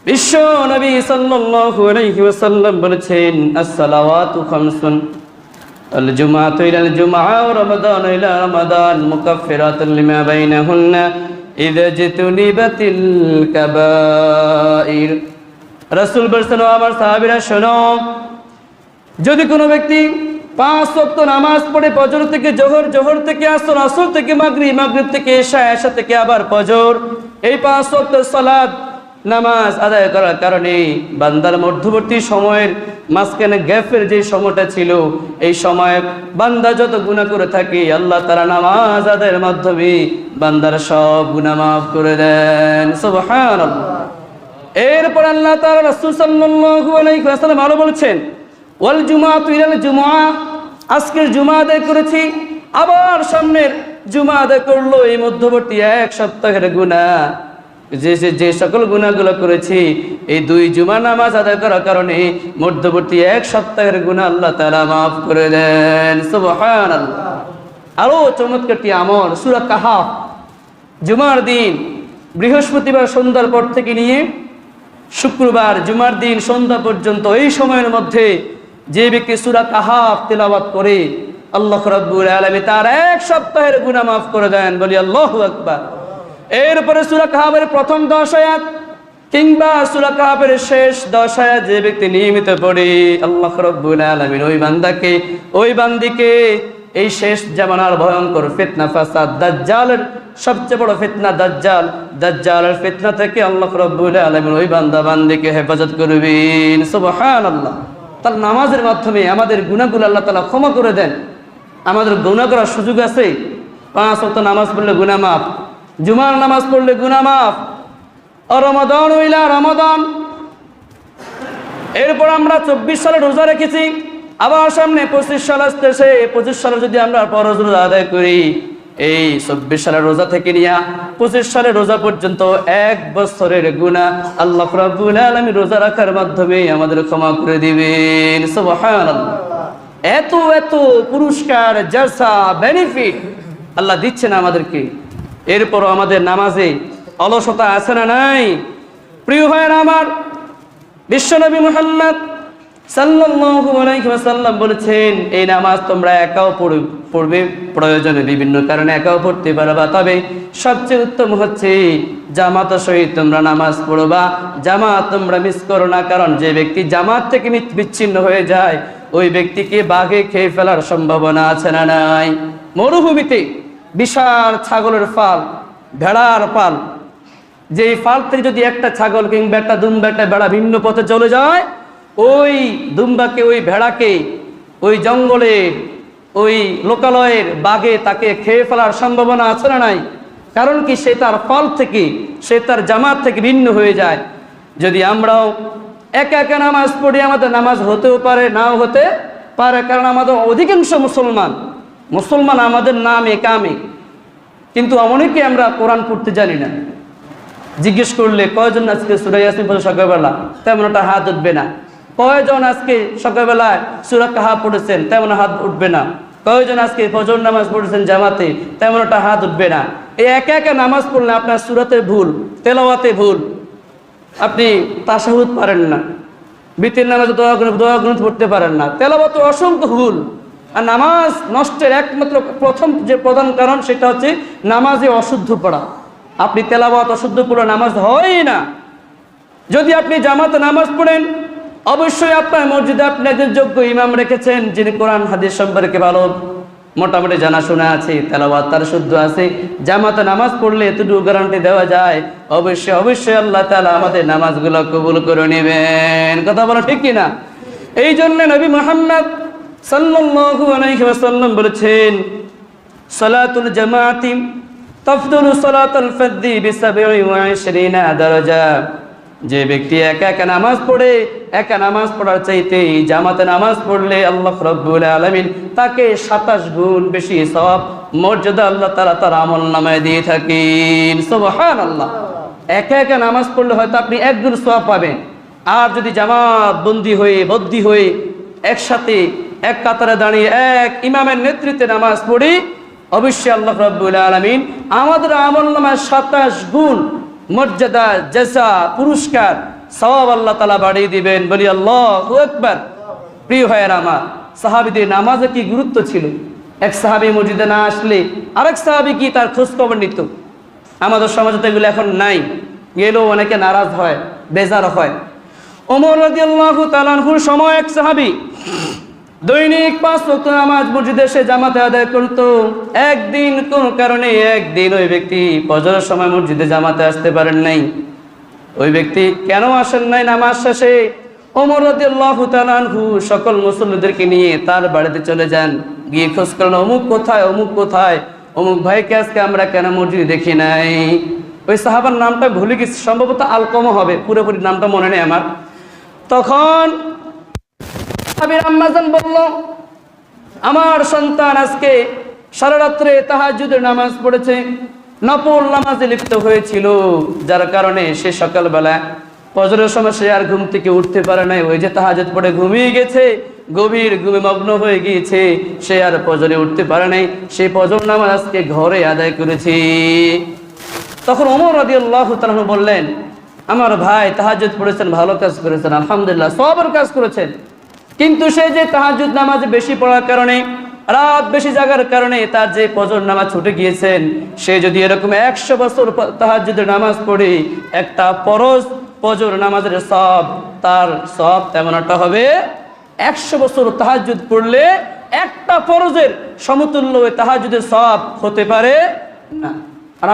বিশ্ব নবী সাল্লাল্লাহু আলাইহি ওয়াসাল্লাম বলেছেন, as-salawatu khamsun al-jumu'atu ila al-jumu'ah wa ramadanu ila ramadan mukaffiratun lima bainahunna idha jitunibatil kaba'ir। রাসূল বলেছেন, আমার সাহাবীরা শোনো, যদি কোনো ব্যক্তি 5 ওয়াক্ত নামাজ পড়ে ফজর থেকে জোহর, জোহর থেকে আসর, আসর থেকে মাগরিব, মাগরিব থেকে ইশা, ইশা থেকে আবার ফজর, এই 5 ওয়াক্ত সালাত নামাজ আদায় করার কারণে বান্দার মধ্যবর্তী সময়ের মাঝখানে গ্যাপের যে সময়টা ছিল, এই সময় বান্দা যত গুনাহ করে থাকে আল্লাহ তাআলা নামাজ আদায়ের মাধ্যমে বান্দার সব গুনাহ মাফ করে দেন। সুবহানাল্লাহ। এরপর আল্লাহ তাআলা রাসূল সাল্লাল্লাহু আলাইহি ওয়াসাল্লাম আরো বলেছেন, ওয়াল জুমআতু ইলাল জুমআহ, আজকের জুমা আদায় করেছি, আবার সামনের জুমা আদায় করলো, এই মধ্যবর্তী এক সপ্তাহের গুনাহ, যে সকল গুনাহগুলো করেছি এই 2 জুমা নামাজ আদায় করার কারণে মধ্যবর্তী এক সপ্তাহের গুনাহ আল্লাহ তাআলা মাফ করে দেন। সুবহানাল্লাহ। আরো চমৎকারটি আমল সূরা কাহাফ, জুমার দিন বৃহস্পতিবার সন্ধ্যার পর থেকে নিয়ে শুক্রবার জুমার দিন সন্ধ্যা পর্যন্ত এই সময়ের মধ্যে যে ব্যক্তি সূরা কাহাফ তেলাওয়াত করে আল্লাহ রাব্বুল আলামিন তার এক সপ্তাহের গুনাহ মাফ করে দেন। বলি আল্লাহু আকবার। এরপরে সূরা কাহাফের প্রথম 10 আয়াত কিংবা সূরা কাহাফের শেষ 10 আয়াত যে ব্যক্তি নিয়মিত পড়ে আল্লাহ রাব্বুল আলামিন ওই বান্দিকে এই শেষ জামানার ভয়ঙ্কর ফিতনা ফাসাদ দাজ্জালের সবচেয়ে বড় ফিতনা দাজ্জালের ফিতনা থেকে আল্লাহ রাব্বুল আলামিন ওই বান্দিকে হেফাজত করবেন। সুবহানাল্লাহ। তার নামাজের মাধ্যমে আমাদের গুনাহগুলো আল্লাহ তাআলা ক্ষমা করে দেন। আমাদের গুনাহ করার সুযোগ আছে, 5 ওয়াক্ত নামাজ পড়লে গুনাহ মাফ, জুমার নামাজ পড়লে গুনাহ মাফ, রমাদান ইলা রমাদান। এরপর আমরা 24 সালে রোজা রেখেছি, আবার সামনে 25 সাল আসতেছে, 25 সালে যদি আমরা ফরজ রোজা আদায় করি, এই 24 সালের রোজা থেকে নিয়ে 25 সালের রোজা পর্যন্ত 1 বছরের গুনাহ আল্লাহ রাব্বুল আলামিন রোজা রাখার মাধ্যমে আমাদের ক্ষমা করে দিবেন। সুবহানাল্লাহ। এত এত পুরস্কার, জাযা, বেনিফিট আল্লাহ দিচ্ছেন আমাদেরকে। এরপর আমাদের নামাজে অলসতা আছে না নাই? প্রিয় ভাইয়েরা আমার, বিশ্বনবী মুহাম্মদ সাল্লাল্লাহু আলাইহি ওয়াসাল্লাম বলেছেন, এই নামাজ তোমরা একাও পড়বে, প্রয়োজনে বিভিন্ন কারণে একাও পড়তে পারবা, তবে সবচেয়ে উত্তম হচ্ছে জামাতের সহিত তোমরা নামাজ পড়বা। জামাত তোমরা মিস করো না, কারণ যে ব্যক্তি জামাত থেকে বিচ্ছিন্ন হয়ে যায় ওই ব্যক্তিকে বাঘে খেয়ে ফেলার সম্ভাবনা আছে না নাই? মরুভূমিতে বিশাল ছাগলের ফাল, ভেড়ার পাল, যে ফাল থেকে যদি একটা ছাগল কিংবা একটা দুম্বা, একটা ভেড়া ভিন্ন পথে চলে যায়, ওই দুম্বাকে, ওই ভেড়াকে ওই জঙ্গলে, ওই লোকালয়ের বাঘে তাকে খেয়ে ফেলার সম্ভাবনা আছে না নাই? কারণ কি? সে তার ফল থেকে, সে তার জামাত থেকে ভিন্ন হয়ে যায়। যদি আমরাও একা একা নামাজ পড়ি, আমাদের নামাজ হতেও পারে, নাও হতে পারে, কারণ আমাদের অধিকাংশ মুসলমান আমাদের নামে কামে, কিন্তু অনেকে আমরা কোরআন পড়তে জানি না। জিজ্ঞেস করলে কয়জন আজকে সূরা ইয়াসিন পড়ে সকালবেলা, তেমন একটা হাত উঠবে না। কয়জন আজকে সকালবেলায় সূরা কাহাফ পড়েছেন, তেমন হাত উঠবে না। কয়জন আজকে ফজর নামাজ পড়েছেন জামাতে, তেমন একটা হাত উঠবে না। এই একা একা নামাজ পড়লে আপনার সূরাতে ভুল, তেলাওয়াতে ভুল, আপনি তাশাহুদ পারেন না, বিতির নামাজে দোয়া গুনত পড়তে পারেন না, তেলাওয়াতে অসংখ্য ভুল। আর নামাজ নষ্টের একমাত্র প্রধান কারণ সেটা হচ্ছে নামাজে অশুদ্ধ পড়া। আপনি তেলাওয়াত অশুদ্ধ পড়লে নামাজ হয় না। যদি আপনি জামাতে নামাজ পড়েন, অবশ্যই আপনার মসজিদে আপনি একজন যোগ্য ইমাম রেখেছেন, যিনি কোরআন হাদিস সম্পর্কে ভালো মোটামুটি জানাশোনা আছে, তেলাওয়াত তার শুদ্ধ আছে। জামাতে নামাজ পড়লে এতটুকু গ্যারান্টি দেওয়া যায়, অবশ্যই আল্লাহ তাআলা আমাদের নামাজগুলো কবুল করে নেবেন। কথা বলা ঠিক কিনা? এই জন্য নবী মুহাম্মদ সাল্লাল্লাহু আলাইহি ওয়াসাল্লাম বলেছেন, সালাতুল জামাআতি তাফদুলু সালাতুল ফারদি বি27 দারাজা। যে ব্যক্তি একা একা নামাজ পড়ে, একা নামাজ পড়ার চাইতে জামাতে নামাজ পড়লে আল্লাহ রাব্বুল আলামিন তাকে 27 গুণ বেশি সওয়াব, মর্যাদা আল্লাহ তাআলা তার আমলনামায় দিয়ে থাকেন। সুবহানাল্লাহ। একা একা নামাজ পড়লে হয়তো আপনি 1 গুণ সওয়াব পাবেন, আর যদি জামাত বন্দী হয়ে একসাথে এক কাতারে দাঁড়িয়ে এক ইমামের নেতৃত্বে নামাজ পড়ি, অবশ্যই আল্লাহ রাব্বুল আলামিন আমাদের আমলনামায় 27 গুণ মর্যাদা, জাযা, পুরস্কার, সওয়াব আল্লাহ তাআলা বাড়িয়ে দিবেন। বলি আল্লাহু আকবার। প্রিয় ভাইয়েরা আমার, সাহাবীদের নামাজে কি গুরুত্ব ছিল। এক সাহাবী মসজিদে না আসলে আরেক সাহাবী কি তার খোঁজ খবর নিত। আমাদের সমাজে তো এগুলো এখন নাই, গেলেও অনেকে নারাজ হয়, বেজার হয়। ওমর রাদিয়াল্লাহু তাআলা আনহুর সময় এক সাহাবী দৈনিক 5 ওয়াক্ত নামাজ মসজিদে এসে জামাতে আদায় করত। একদিন কোন কারণে একদিন ওই ব্যক্তি ফজরের সময় মসজিদে জামাতে আসতে পারেন নাই। ওই ব্যক্তি কেন আসেন নাই নামাজ শেষে, ওমর রাদিয়াল্লাহু তাআলা আনহু সকল মুসল্লিদেরকে নিয়ে তার বাড়িতে চলে যান। গিয়ে খোঁজ করেন অমুক কোথায়, অমুক কোথায়, অমুক ভাইকে আজকে আমরা কেন মসজিদে দেখি নাই। ওই সাহাবার নামটা ভুলে গেছি, সম্ভবত আলকমা হবে, পুরোপুরি নামটা মনে নেই আমার। তখন সাহাবীর আম্মাজান বলল, আমার সন্তান আজকে সারা রাত্রে তাহাজ্জুদের নামাজ পড়েছে, নফল নামাজে লিপ্ত হয়েছিল, যার কারণে সে সকালবেলা ফজরের সময় সে আর ঘুম থেকে উঠতে পারে নাই। ওই যে তাহাজ্জুদ পড়ে ঘুমিয়ে গেছে, গভীর ঘুমে মগ্ন হয়ে গিয়েছে, সে আর ফজরে উঠতে পারে নাই। সে ফজর নামাজ আজকে ঘরে আদায় করেছে। তখন ওমর রাদিয়াল্লাহু তাআলা বললেন, আমার ভাই তাহাজ্জুদ পড়েছেন, ভালো কাজ করেছেন, আলহামদুলিল্লাহ, সওয়াবের কাজ করেছেন। কিন্তু সে যে তাহাজ্জুদ নামাজ বেশি পড়ার কারণে, রাত বেশি জাগার কারণে তার যে ফজর নামাজ ছুটে গিয়েছেন, সে যদি এরকম 100 বছর তাহাজ্জুদের নামাজ পড়ে একটা ফরজ ফজর নামাজের সওয়াব, তার সওয়াব তেমন একটা হবে 100 বছর তাহাজ্জুদ পড়লে একটা ফরজের সমতুল্য ওই তাহাজ্জুদের সওয়াব হতে পারে না।